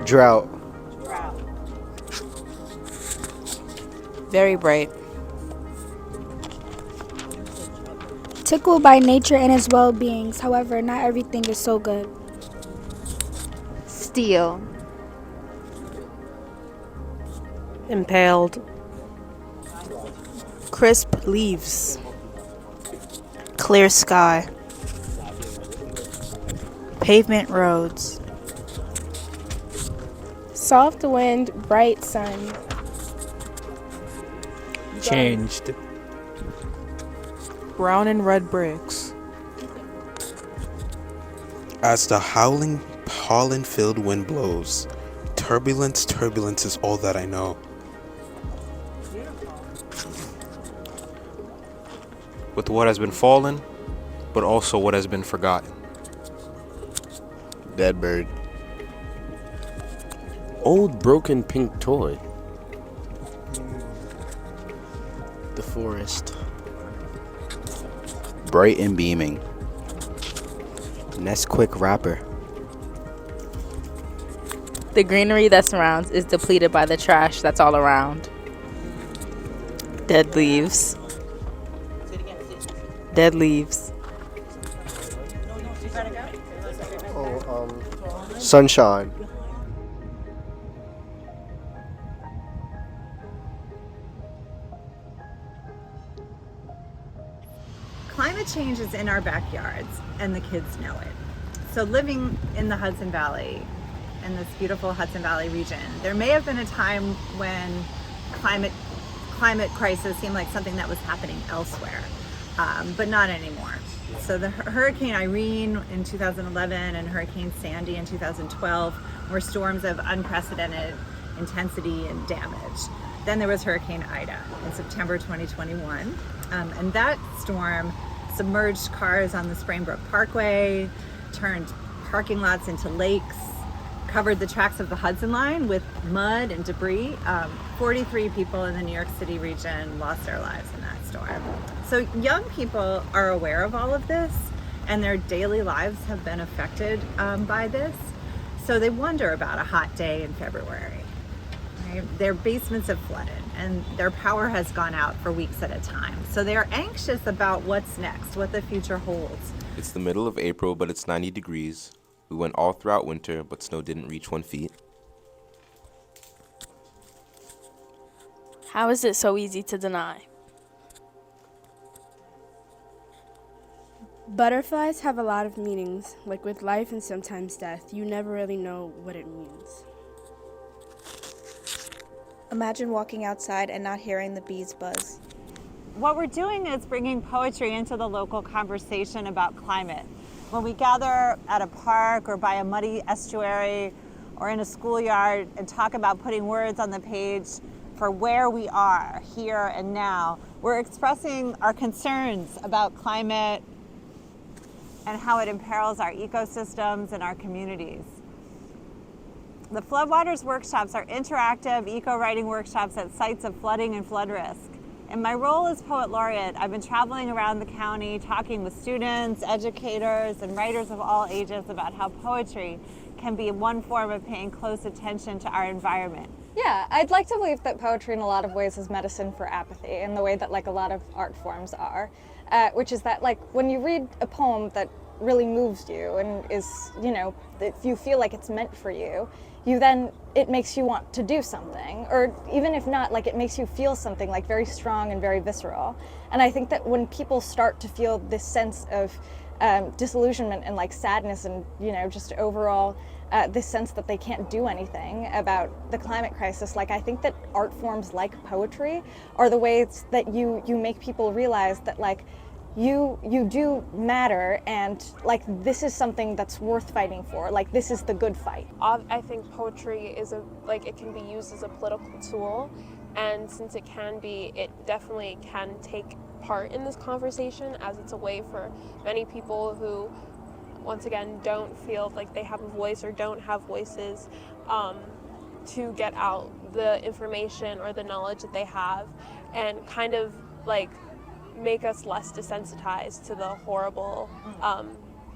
Drought. Very bright. Tickled by nature and its well-beings. However, not everything is so good. Steel. Impaled. Crisp leaves. Clear sky. Pavement roads. Soft wind, bright sun. Changed. Brown and red bricks. As the howling, pollen-filled wind blows, turbulence is all that I know. With what has been fallen, but also what has been forgotten. Dead bird. Old broken pink toy. The forest. Bright and beaming. Nesquik wrapper. The greenery that surrounds is depleted by the trash that's all around. Dead leaves. Dead leaves. Sunshine. Climate change is in our backyards, and the kids know it. So living in the Hudson Valley, in this beautiful Hudson Valley region, there may have been a time when climate crisis seemed like something that was happening elsewhere, but not anymore. So the Hurricane Irene in 2011 and Hurricane Sandy in 2012 were storms of unprecedented intensity and damage. Then there was Hurricane Ida in September 2021, and that storm submerged cars on the Springbrook Parkway, turned parking lots into lakes, covered the tracks of the Hudson Line with mud and debris. 43 people in the New York City region lost their lives in that storm. So young people are aware of all of this, and their daily lives have been affected by this. So they wonder about a hot day in February. Right? Their basements have flooded, and their power has gone out for weeks at a time. So they're anxious about what's next, what the future holds. It's the middle of April, but it's 90 degrees. We went all throughout winter, but snow didn't reach 1 feet. How is it so easy to deny? Butterflies have a lot of meanings, like with life and sometimes death. You never really know what it means. Imagine walking outside and not hearing the bees buzz. What we're doing is bringing poetry into the local conversation about climate. When we gather at a park or by a muddy estuary or in a schoolyard and talk about putting words on the page for where we are here and now, we're expressing our concerns about climate and how it imperils our ecosystems and our communities. The Floodwaters Workshops are interactive eco-writing workshops at sites of flooding and flood risk. In my role as Poet Laureate, I've been traveling around the county talking with students, educators, and writers of all ages about how poetry can be one form of paying close attention to our environment. Yeah, I'd like to believe that poetry in a lot of ways is medicine for apathy in the way that like a lot of art forms are, which is that like when you read a poem that really moves you and is, you know, if you feel like it's meant for you, then it makes you want to do something, or even if not, like it makes you feel something like very strong and very visceral. And I think that when people start to feel this sense of disillusionment and like sadness and, you know, just overall this sense that they can't do anything about the climate crisis, like I think that art forms like poetry are the ways that you make people realize that like you do matter, and like this is something that's worth fighting for, like this is the good fight. I think poetry is it can be used as a political tool, and since it can be, it definitely can take part in this conversation, as it's a way for many people who, once again, don't feel like they have a voice or don't have voices to get out the information or the knowledge that they have, and kind of like make us less desensitized to the horrible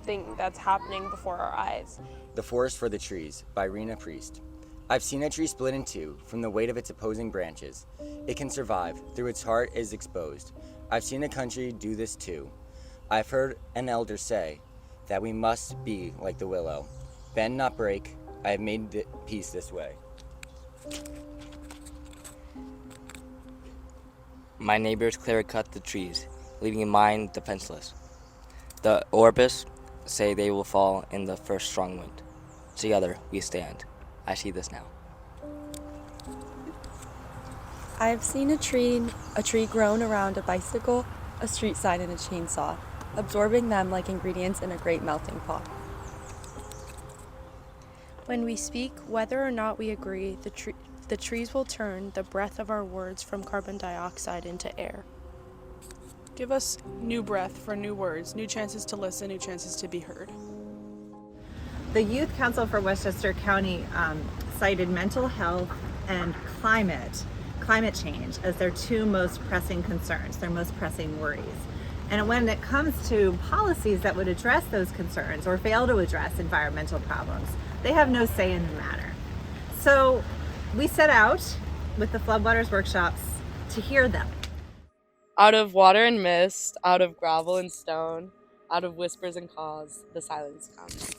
thing that's happening before our eyes. The Forest for the Trees by Rena Priest. I've seen a tree split in two from the weight of its opposing branches. It can survive, through its heart is exposed. I've seen a country do this too. I've heard an elder say that we must be like the willow. Bend, not break. I have made the peace this way. My neighbors clear-cut the trees, leaving mine defenseless. The Orbis say they will fall in the first strong wind. Together we stand. I see this now. I have seen a tree grown around a bicycle, a street sign, and a chainsaw, absorbing them like ingredients in a great melting pot. When we speak, whether or not we agree, the trees will turn the breath of our words from carbon dioxide into air. Give us new breath for new words, new chances to listen, new chances to be heard. The Youth Council for Westchester County cited mental health and climate change as their two most pressing concerns, their most pressing worries. And when it comes to policies that would address those concerns or fail to address environmental problems, they have no say in the matter. So we set out with the Floodwaters Workshops to hear them. Out of water and mist, out of gravel and stone, out of whispers and calls, the silence comes.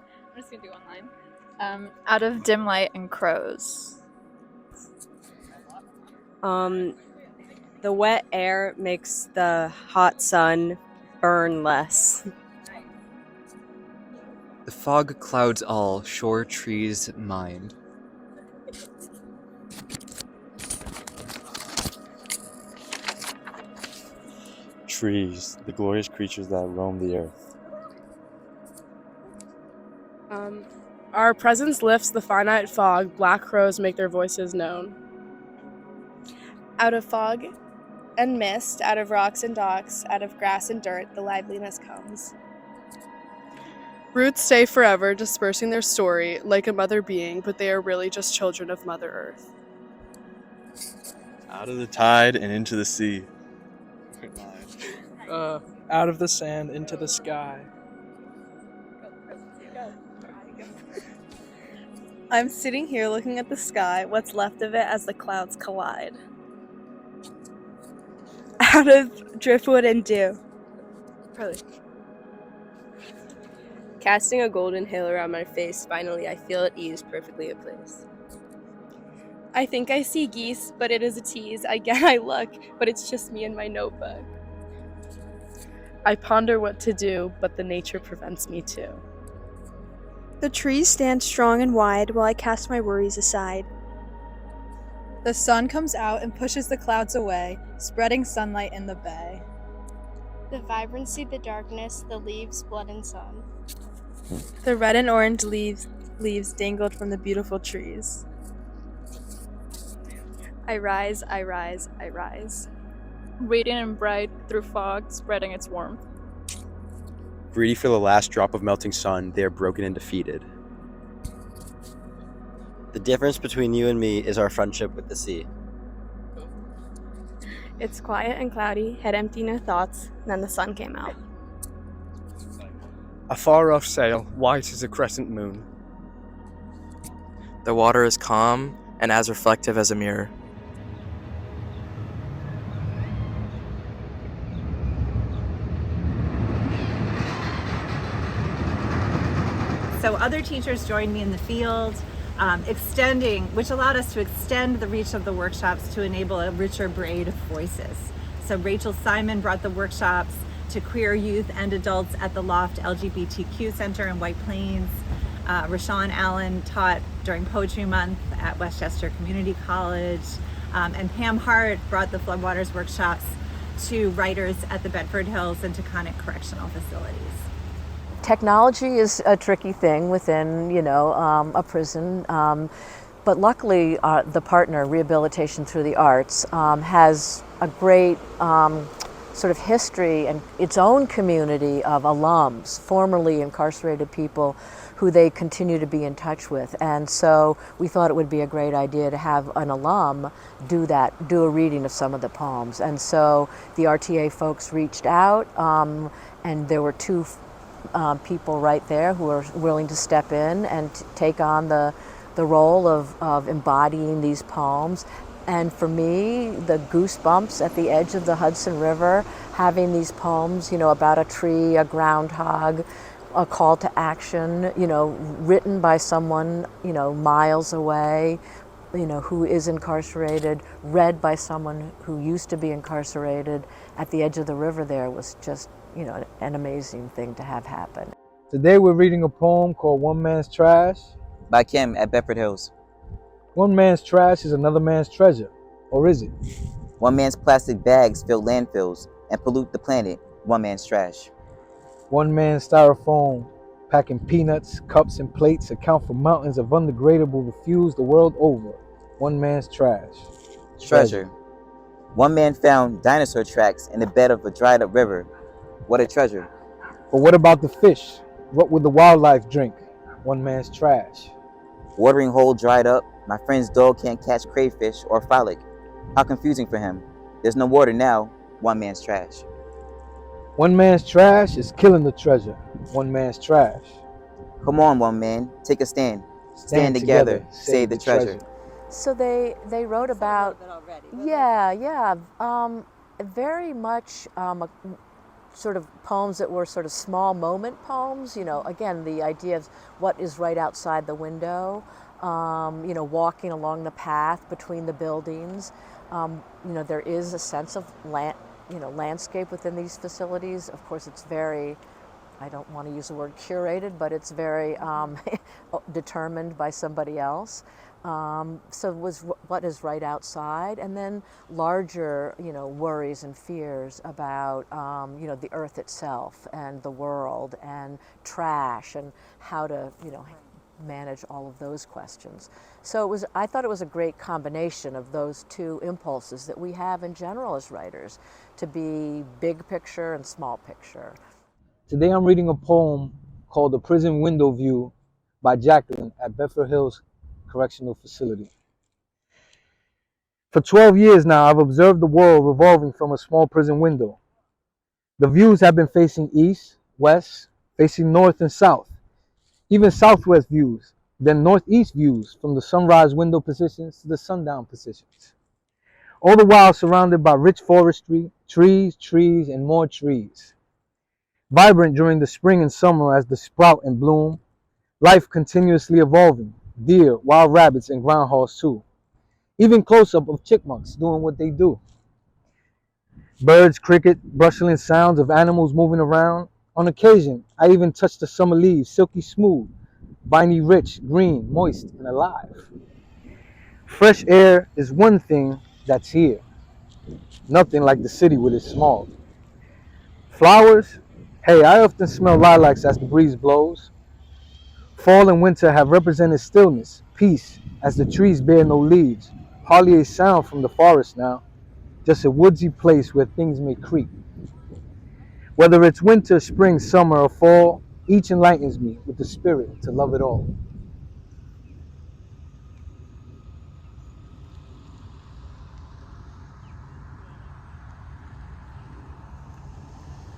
I'm just gonna do one line. Out of dim light and crows. The wet air makes the hot sun burn less. The fog clouds all, shore trees mind. Trees, the glorious creatures that roam the earth. Our presence lifts the finite fog, black crows make their voices known. Out of fog and mist, out of rocks and docks, out of grass and dirt, the liveliness comes. Roots stay forever, dispersing their story like a mother being, but they are really just children of Mother Earth. Out of the tide and into the sea. Out of the sand into the sky. I'm sitting here looking at the sky, what's left of it as the clouds collide. Out of driftwood and dew. Casting a golden hail around my face, finally I feel at ease, perfectly at place. I think I see geese, but it is a tease. Again I look, but it's just me and my notebook. I ponder what to do, but the nature prevents me to. The trees stand strong and wide while I cast my worries aside. The sun comes out and pushes the clouds away, spreading sunlight in the bay. The vibrancy, the darkness, the leaves, blood and sun. The red and orange leaves dangled from the beautiful trees. I rise, I rise, I rise. Radiant and bright through fog, spreading its warmth. Greedy for the last drop of melting sun, they are broken and defeated. The difference between you and me is our friendship with the sea. It's quiet and cloudy, head empty, no thoughts, then the sun came out. A far-off sail, white as a crescent moon. The water is calm and as reflective as a mirror. So other teachers joined me in the field, which allowed us to extend the reach of the workshops to enable a richer braid of voices. So Rachel Simon brought the workshops to queer youth and adults at the Loft LGBTQ Center in White Plains. Rashawn Allen taught during Poetry Month at Westchester Community College. And Pam Hart brought the Floodwaters Workshops to writers at the Bedford Hills and Taconic Correctional Facilities. Technology is a tricky thing within, a prison, but luckily the partner, Rehabilitation Through the Arts, has a great sort of history and its own community of alums, formerly incarcerated people who they continue to be in touch with. And so we thought it would be a great idea to have an alum do a reading of some of the poems. And so the RTA folks reached out, and there were two people right there who are willing to step in and take on the role of embodying these poems. And for me, the goosebumps at the edge of the Hudson River, having these poems, about a tree, a groundhog, a call to action, written by someone, miles away, who is incarcerated, read by someone who used to be incarcerated at the edge of the river there was just, an amazing thing to have happen. Today we're reading a poem called One Man's Trash by Kim at Bedford Hills. One man's trash is another man's treasure, or is it? One man's plastic bags fill landfills and pollute the planet. One man's trash. One man's styrofoam packing peanuts, cups, and plates account for mountains of undegradable refuse the world over. One man's trash. Treasure. One man found dinosaur tracks in the bed of a dried up river. What a treasure. But what about the fish? What would the wildlife drink? One man's trash. Watering hole dried up. My friend's dog can't catch crayfish or frolic. How confusing for him. There's no water now. One man's trash. One man's trash is killing the treasure. One man's trash. Come on, one man. Take a stand. Stand together. Save the treasure. So they wrote about, very much sort of poems that were sort of small moment poems. Again, the idea of what is right outside the window. Walking along the path between the buildings. There is a sense of landscape within these facilities. Of course, it's very, I don't want to use the word curated, but it's very determined by somebody else. So it was what is right outside, and then larger, worries and fears about, the earth itself and the world and trash and how to, manage all of those questions. So I thought it was a great combination of those two impulses that we have in general as writers, to be big picture and small picture. Today I'm reading a poem called The Prison Window View by Jacqueline at Bedford Hills Correctional Facility. For 12 years now, I've observed the world revolving from a small prison window. The views have been facing east, west, facing north and south. Even southwest views, then northeast views from the sunrise window positions to the sundown positions. All the while surrounded by rich forestry, trees, and more trees. Vibrant during the spring and summer as the sprout and bloom, life continuously evolving, deer, wild rabbits, and groundhogs too. Even close-up of chipmunks doing what they do. Birds, cricket, rustling sounds of animals moving around. On occasion, I even touch the summer leaves, silky smooth, viney rich, green, moist, and alive. Fresh air is one thing that's here. Nothing like the city with its smog. Flowers? Hey, I often smell lilacs as the breeze blows. Fall and winter have represented stillness, peace, as the trees bear no leaves. Hardly a sound from the forest now, just a woodsy place where things may creep. Whether it's winter, spring, summer, or fall, each enlightens me with the spirit to love it all.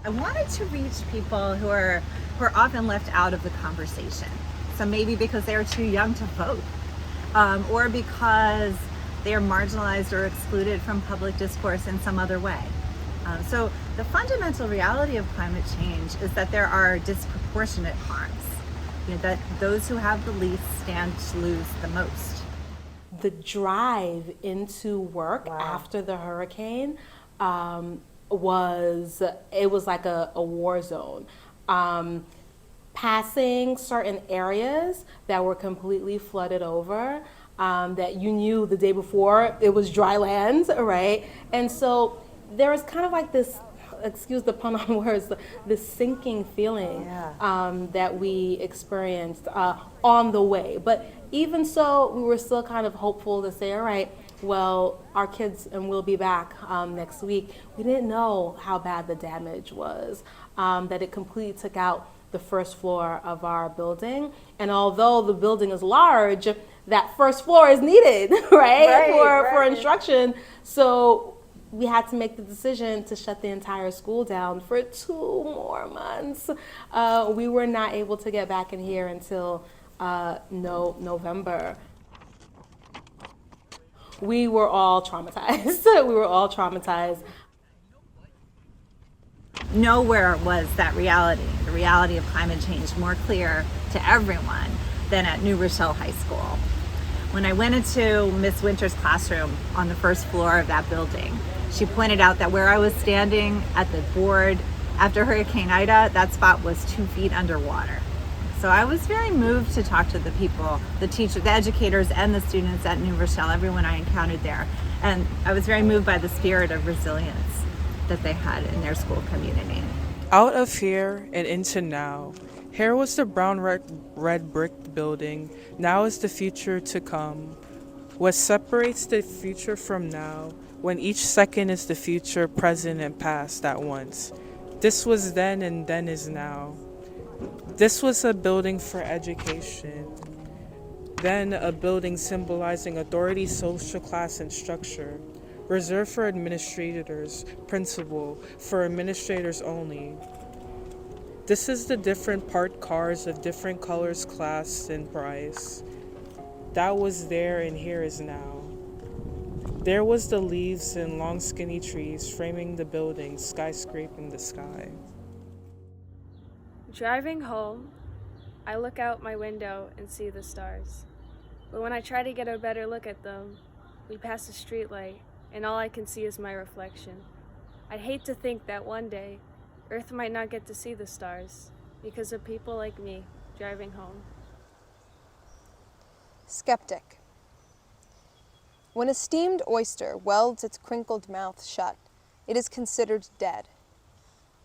I wanted to reach people who are often left out of the conversation. So maybe because they are too young to vote, or because they are marginalized or excluded from public discourse in some other way. So the fundamental reality of climate change is that there are disproportionate harms, that those who have the least stand to lose the most. The drive into work after the hurricane was like a war zone. Passing certain areas that were completely flooded over, that you knew the day before it was dry land, right? And so there was kind of like this, excuse the pun on words, this sinking feeling that we experienced on the way. But even so, we were still kind of hopeful to say, all right, well, our kids and we'll be back next week. We didn't know how bad the damage was, that it completely took out the first floor of our building. And although the building is large, that first floor is needed, right? For instruction. So we had to make the decision to shut the entire school down for 2 more months. We were not able to get back in here until November. We were all traumatized. We were all traumatized. Nowhere was that reality, the reality of climate change, more clear to everyone than at New Rochelle High School. When I went into Miss Winter's classroom on the first floor of that building, she pointed out that where I was standing at the board after Hurricane Ida, that spot was 2 feet underwater. So I was very moved to talk to the people, the teachers, the educators, and the students at New Rochelle, everyone I encountered there. And I was very moved by the spirit of resilience that they had in their school community. Out of here and into now. Here was the brown red brick building. Now is the future to come. What separates the future from now, when each second is the future, present, and past at once. This was then and then is now. This was a building for education. Then a building symbolizing authority, social class, and structure. Reserved for administrators, principal, for administrators only. This is the different parked cars of different colors, class, and price. That was there and here is now. There was the leaves and long skinny trees framing the building, skyscraping the sky. Driving home, I look out my window and see the stars. But when I try to get a better look at them, we pass a streetlight, and all I can see is my reflection. I'd hate to think that one day, Earth might not get to see the stars because of people like me driving home. Skeptic. When a steamed oyster welds its crinkled mouth shut, it is considered dead.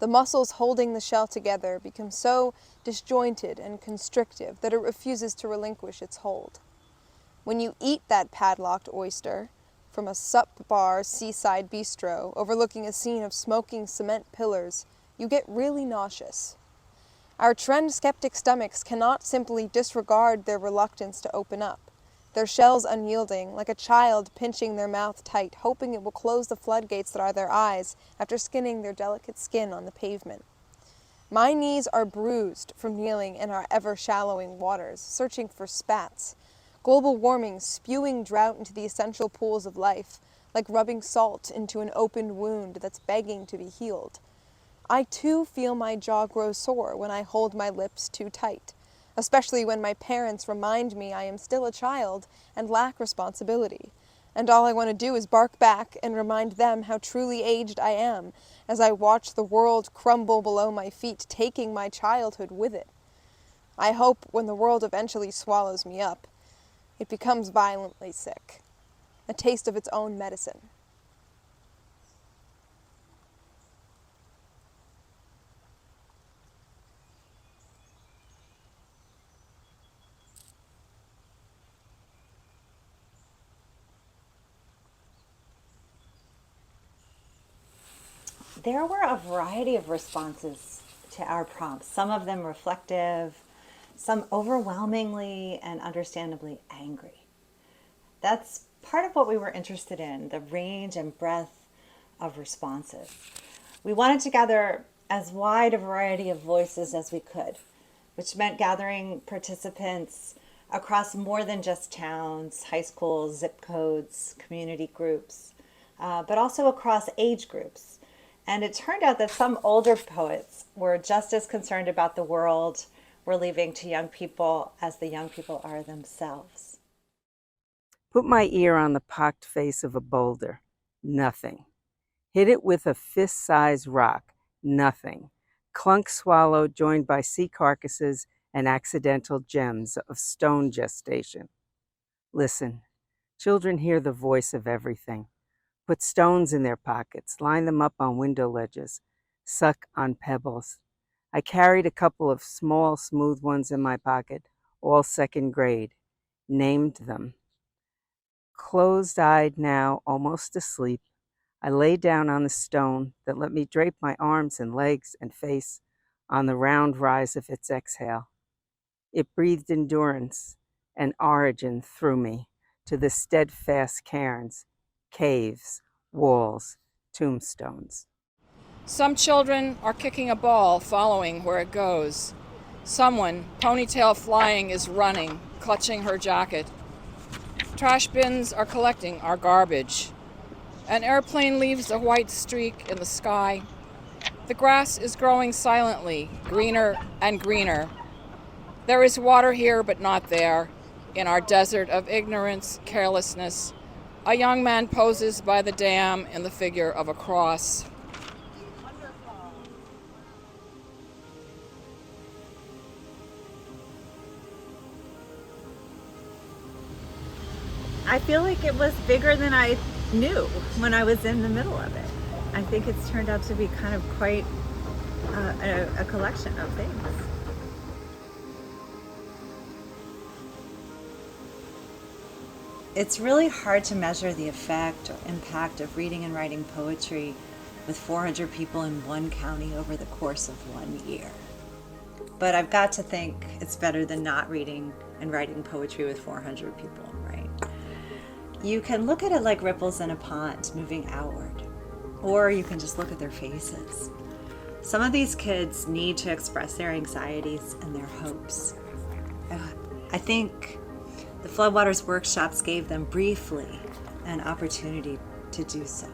The muscles holding the shell together become so disjointed and constrictive that it refuses to relinquish its hold. When you eat that padlocked oyster from a sup-bar seaside bistro overlooking a scene of smoking cement pillars, you get really nauseous. Our trend skeptic stomachs cannot simply disregard their reluctance to open up, their shells unyielding, like a child pinching their mouth tight, hoping it will close the floodgates that are their eyes after skinning their delicate skin on the pavement. My knees are bruised from kneeling in our ever-shallowing waters, searching for spats. Global warming spewing drought into the essential pools of life, like rubbing salt into an opened wound that's begging to be healed. I too feel my jaw grow sore when I hold my lips too tight, especially when my parents remind me I am still a child and lack responsibility. And all I want to do is bark back and remind them how truly aged I am as I watch the world crumble below my feet, taking my childhood with it. I hope when the world eventually swallows me up, it becomes violently sick, a taste of its own medicine. There were a variety of responses to our prompts, some of them reflective, some overwhelmingly and understandably angry. That's part of what we were interested in, the range and breadth of responses. We wanted to gather as wide a variety of voices as we could, which meant gathering participants across more than just towns, high schools, zip codes, community groups, but also across age groups. And it turned out that some older poets were just as concerned about the world we're leaving to young people as the young people are themselves. Put my ear on the pocked face of a boulder. Nothing. Hit it with a fist-sized rock. Nothing. Clunk swallow joined by sea carcasses and accidental gems of stone gestation. Listen. Children hear the voice of everything. Put stones in their pockets, line them up on window ledges, suck on pebbles. I carried a couple of small, smooth ones in my pocket, all second grade, named them. Closed-eyed now, almost asleep, I lay down on the stone that let me drape my arms and legs and face on the round rise of its exhale. It breathed endurance and origin through me to the steadfast cairns, caves, walls, tombstones. Some children are kicking a ball, following where it goes. Someone, ponytail flying, is running, clutching her jacket. Trash bins are collecting our garbage. An airplane leaves a white streak in the sky. The grass is growing silently, greener and greener. There is water here, but not there. In our desert of ignorance, carelessness, a young man poses by the dam in the figure of a cross. I feel like it was bigger than I knew when I was in the middle of it. I think it's turned out to be kind of quite a collection of things. It's really hard to measure the effect or impact of reading and writing poetry with 400 people in one county over the course of 1 year. But I've got to think it's better than not reading and writing poetry with 400 people, right? You can look at it like ripples in a pond moving outward, or you can just look at their faces. Some of these kids need to express their anxieties and their hopes. I think the Floodwaters Workshops gave them briefly an opportunity to do so.